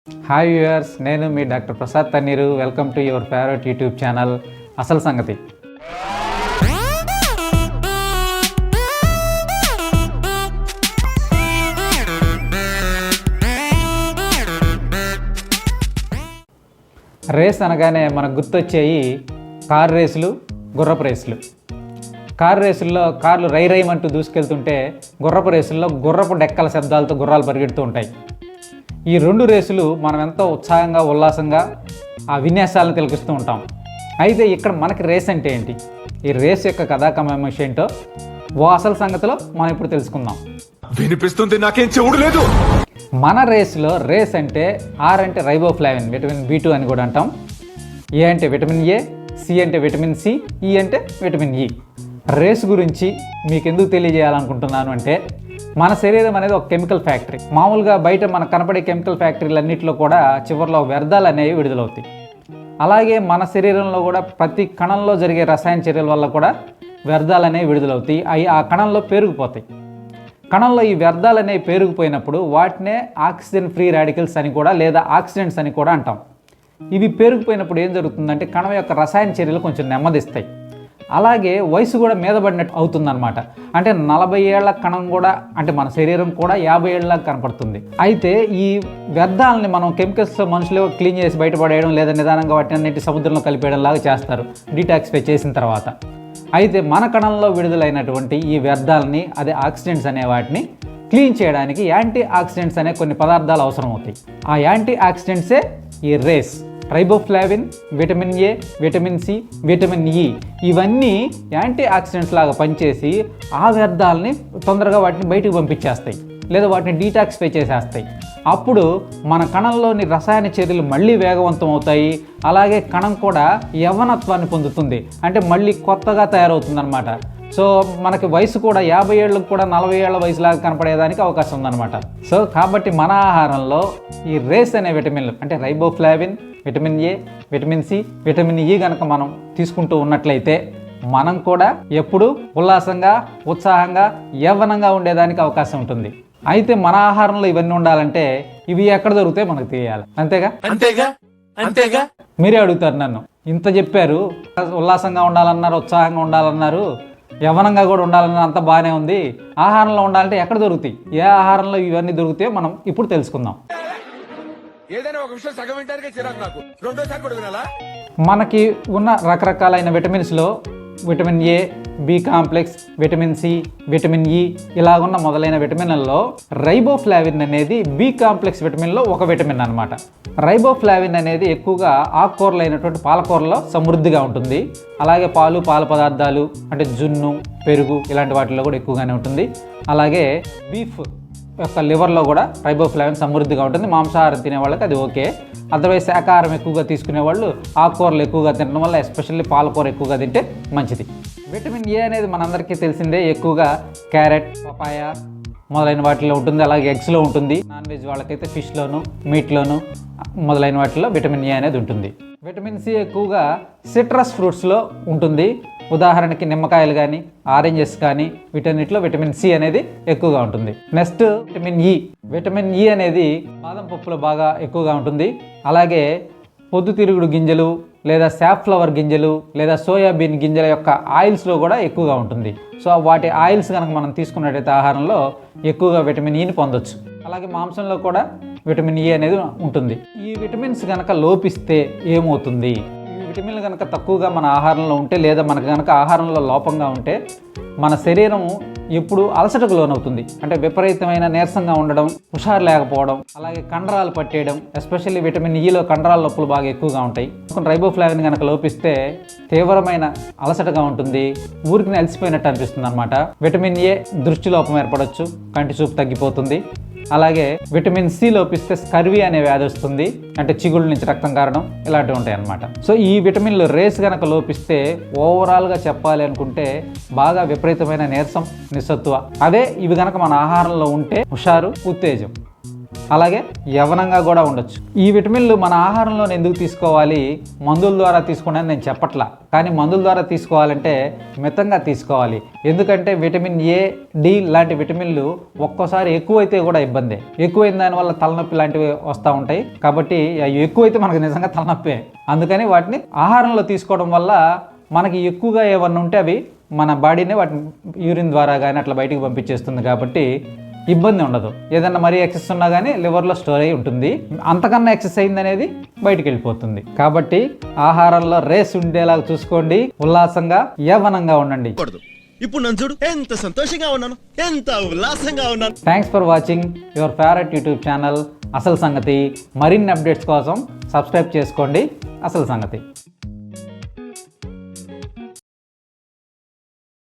Hi viewers, నేను మీ doctor Prasad Tanneeru. Welcome to your favourite YouTube channel అసలు సంగతి. రేస్ అనగానే మనకు గుర్తొచ్చేయి కార్ రేసులు, గుర్రపు రేసులు. కారు రేసుల్లో కార్లు రైమంటూ దూసుకెళ్తుంటే, గుర్రపు రేసుల్లో గుర్రపు డెక్కల శబ్దాలతో గుర్రాలు పరిగెడుతూ ఉంటాయి. ఈ రెండు రేసులు మనం ఎంతో ఉత్సాహంగా, ఉల్లాసంగా ఆ విన్యాసాలను తిలకిస్తూ ఉంటాం. అయితే ఇక్కడ మనకి రేస్ అంటే ఏంటి, ఈ రేస్ యొక్క కథాకమేష ఏంటో అసలు సంగతిలో మనం ఇప్పుడు తెలుసుకుందాం. వినిపిస్తుంది, నాకేం చెవుడు లేదు. మన రేస్లో రేస్ అంటే ఆర్ అంటే రైబోఫ్లావిన్, విటమిన్ B2 అని కూడా అంటాం. ఏ అంటే విటమిన్ A, సి అంటే విటమిన్ C, ఈ అంటే విటమిన్ E. రేస్ గురించి మీకు ఎందుకు తెలియజేయాలనుకుంటున్నాను అంటే, మన శరీరం అనేది ఒక కెమికల్ ఫ్యాక్టరీ. మామూలుగా బయట మనకు కనపడే కెమికల్ ఫ్యాక్టరీలన్నింటిలో కూడా చివరిలో వ్యర్థాలు అనేవి విడుదలవుతాయి. అలాగే మన శరీరంలో కూడా ప్రతి కణంలో జరిగే రసాయన చర్యల వల్ల కూడా వ్యర్థాలు అనేవి విడుదలవుతాయి. అవి ఆ కణంలో పేరుకుపోతాయి. కణంలో ఈ వ్యర్థాలు అనేవి పేరుకుపోయినప్పుడు వాటినే ఆక్సిజన్ ఫ్రీ రాడికల్స్ అని కూడా, లేదా ఆక్సిడెంట్స్ అని కూడా అంటాం. ఇవి పేరుకుపోయినప్పుడు ఏం జరుగుతుందంటే, కణం యొక్క రసాయన చర్యలు కొంచెం నెమ్మదిస్తాయి. అలాగే వయసు కూడా మీద పడినట్టు అవుతుందన్నమాట. అంటే 40 ఏళ్ల కణం కూడా, అంటే మన శరీరం కూడా 50 ఏళ్ళ కనపడుతుంది. అయితే ఈ వ్యర్థాలని మనం కెమికల్స్తో మనుషులు క్లీన్ చేసి బయటపడేయడం, లేదా నిదానంగా వాటిని అన్నింటి సముద్రంలో కలిపేయడం లాగా చేస్తారు డీటాక్సిఫై చేసిన తర్వాత. అయితే మన కణంలో విడుదలైనటువంటి ఈ వ్యర్థాలని, అదే ఆక్సిడెంట్స్ అనే వాటిని క్లీన్ చేయడానికి యాంటీ ఆక్సిడెంట్స్ అనే కొన్ని పదార్థాలు అవసరం అవుతాయి. ఆ యాంటీ ఆక్సిడెంట్సే ఈ రేస్. Riboflavin, vitamin A, vitamin C, vitamin E ఇవన్నీ యాంటీ ఆక్సిడెంట్స్ లాగా పనిచేసి ఆ వ్యర్థాలని తొందరగా వాటిని బయటకు పంపించేస్తాయి, లేదా వాటిని డీటాక్సిఫై చేసేస్తాయి. అప్పుడు మన కణంలోని రసాయన చర్యలు మళ్ళీ వేగవంతం అవుతాయి. అలాగే కణం కూడా యవ్వనత్వాన్ని పొందుతుంది, అంటే మళ్ళీ కొత్తగా తయారవుతుంది అనమాట. సో మనకి వయసు కూడా 50 ఏళ్ళకు కూడా 40 ఏళ్ల వయసులాగా కనపడేదానికి అవకాశం ఉందన్నమాట. సో కాబట్టి మన ఆహారంలో ఈ రేస్ అనే విటమిన్లు, అంటే riboflavin, vitamin A, vitamin C, vitamin E కనుక మనం తీసుకుంటూ ఉన్నట్లయితే మనం కూడా ఎప్పుడూ ఉల్లాసంగా, ఉత్సాహంగా, యవ్వనంగా ఉండేదానికి అవకాశం ఉంటుంది. అయితే మన ఆహారంలో ఇవన్నీ ఉండాలంటే ఇవి ఎక్కడ దొరికితే మనకు తెలియాలి. అంతేగా అంతేగా అంతేగా మీరే అడుగుతారు నన్ను, ఇంత చెప్పారు, ఉల్లాసంగా ఉండాలన్నారు, ఉత్సాహంగా ఉండాలన్నారు, యవ్వనంగా కూడా ఉండాలన్నారు, అంత బాగానే ఉంది, ఆహారంలో ఉండాలంటే ఎక్కడ దొరుకుతాయి, ఏ ఆహారంలో ఇవన్నీ దొరుకుతాయో మనం ఇప్పుడు తెలుసుకుందాం. ఏదైనా ఒక విషయం సగం వింటానికే చిరాకు నాకు, రెండోసారి కూడా వినాలా? మనకి ఉన్న రకరకాలైన విటమిన్స్లో vitamin A, B complex, vitamin C, vitamin E ఇలాగున్న మొదలైన విటమిన్లలో రైబోఫ్లావిన్ అనేది B కాంప్లెక్స్ విటమిన్లో ఒక విటమిన్ అనమాట. రైబోఫ్లావిన్ అనేది ఎక్కువగా ఆకుకూరలు అయినటువంటి పాలకూరలో సమృద్ధిగా ఉంటుంది. అలాగే పాలు, పాల పదార్థాలు అంటే జున్ను, పెరుగు ఇలాంటి వాటిల్లో కూడా ఎక్కువగానే ఉంటుంది. అలాగే బీఫ్ యొక్క లివర్లో కూడా రైబోఫ్లావిన్ సమృద్ధిగా ఉంటుంది. మాంసాహారం తినే వాళ్ళకి అది ఓకే. అదర్వైజ్ శాకాహారం ఎక్కువగా తీసుకునే వాళ్ళు ఆకుకూరలు ఎక్కువగా తినడం వల్ల, ఎస్పెషల్లీ పాలకూర ఎక్కువగా తింటే మంచిది. విటమిన్ A అనేది మనందరికీ తెలిసిందే, ఎక్కువగా క్యారెట్, పపాయ మొదలైన వాటిలో ఉంటుంది. అలాగే ఎగ్స్లో ఉంటుంది. నాన్ వెజ్ వాళ్ళకైతే ఫిష్లోను, మీట్లోను మొదలైన వాటిలో విటమిన్ A అనేది ఉంటుంది. విటమిన్ C ఎక్కువగా సిట్రస్ ఫ్రూట్స్లో ఉంటుంది. ఉదాహరణకి నిమ్మకాయలు కానీ, ఆరెంజెస్ కానీ, వీటన్నిటిలో విటమిన్ C అనేది ఎక్కువగా ఉంటుంది. Next vitamin E. Vitamin E అనేది బాదం పప్పులో బాగా ఎక్కువగా ఉంటుంది. అలాగే పొద్దుతిరుగుడు గింజలు, లేదా సాఫ్లవర్ గింజలు, లేదా సోయాబీన్ గింజల యొక్క ఆయిల్స్లో కూడా ఎక్కువగా ఉంటుంది. సో వాటి ఆయిల్స్ కనుక మనం తీసుకున్నట్టయితే ఆహారంలో ఎక్కువగా విటమిన్ Eని పొందొచ్చు. అలాగే మాంసంలో కూడా విటమిన్ E అనేది ఉంటుంది. ఈ విటమిన్స్ కనుక లోపిస్తే ఏమవుతుంది, ఈ విటమిన్లు కనుక తక్కువగా మన ఆహారంలో ఉంటే, లేదా మనకు కనుక ఆహారంలో లోపంగా ఉంటే మన శరీరం ఎప్పుడు అలసటకు లోనవుతుంది. అంటే విపరీతమైన నీరసంగా ఉండడం, హుషారు లేకపోవడం, అలాగే కండరాలు పట్టేయడం, ఎస్పెషల్లీ విటమిన్ Eలో కండరాల నొప్పులు బాగా ఎక్కువగా ఉంటాయి. రైబోఫ్లావిన్ కనుక లోపిస్తే తీవ్రమైన అలసటగా ఉంటుంది, ఊరికి అలసిపోయినట్టు అనిపిస్తుంది అనమాట. విటమిన్ A దృష్టి లోపం ఏర్పడవచ్చు, కంటి చూపు తగ్గిపోతుంది. అలాగే విటమిన్ C లోపిస్తే స్కర్వీ అనే వ్యాధి వస్తుంది, అంటే చిగుళ్ళ నుంచి రక్తం కారడం, ఇలాంటివి ఉంటాయి అన్నమాట. సో ఈ విటమిన్లు రేస్ కనుక లోపిస్తే ఓవరాల్గా చెప్పాలి అనుకుంటే బాగా విపరీతమైన నీరసం, నిస్సత్తువ. అదే ఇవి కనుక మన ఆహారంలో ఉంటే హుషారు, ఉత్తేజం. అలాగే యవ్వనంగా కూడా ఉండొచ్చు. ఈ విటమిన్లు మన ఆహారంలో ఎందుకు తీసుకోవాలి, మందుల ద్వారా తీసుకోవడానికి నేను చెప్పట్లా, కానీ మందుల ద్వారా తీసుకోవాలంటే మితంగా తీసుకోవాలి. ఎందుకంటే విటమిన్ ఏ, డి లాంటి విటమిన్లు ఒక్కోసారి ఎక్కువైతే కూడా ఇబ్బందే. ఎక్కువైన దానివల్ల తలనొప్పి లాంటివి వస్తూ ఉంటాయి. కాబట్టి అవి ఎక్కువైతే మనకు నిజంగా తలనొప్పే. అందుకని వాటిని ఆహారంలో తీసుకోవడం వల్ల మనకి ఎక్కువగా ఏమన్నా ఉంటే అవి మన బాడీనే వాటిని యూరిన్ ద్వారా కానీ అట్లా బయటికి పంపించేస్తుంది. కాబట్టి ఇబ్బంది ఉండదు. ఏదన్నా మరీ ఎక్సెస్ ఉన్నా కానీ లివర్లో స్టోర్ అయి ఉంటుంది. అంతకన్నా ఎక్సెస్ అయింది అనేది బయటికి వెళ్ళిపోతుంది. కాబట్టి ఆహారంలో రేస్ ఉండేలాగా చూసుకోండి. ఉల్లాసంగా యవ్వనంగా ఉండండి. ఇప్పుడు నన్ను చూడు, ఎంత సంతోషంగా ఉన్నాను, ఎంత ఉల్లాసంగా ఉన్నాను. Thanks for watching your favourite YouTube channel అసలు సంగతి. మరిన్ని అప్డేట్స్ కోసం సబ్స్క్రైబ్ చేసుకోండి అసలు సంగతి.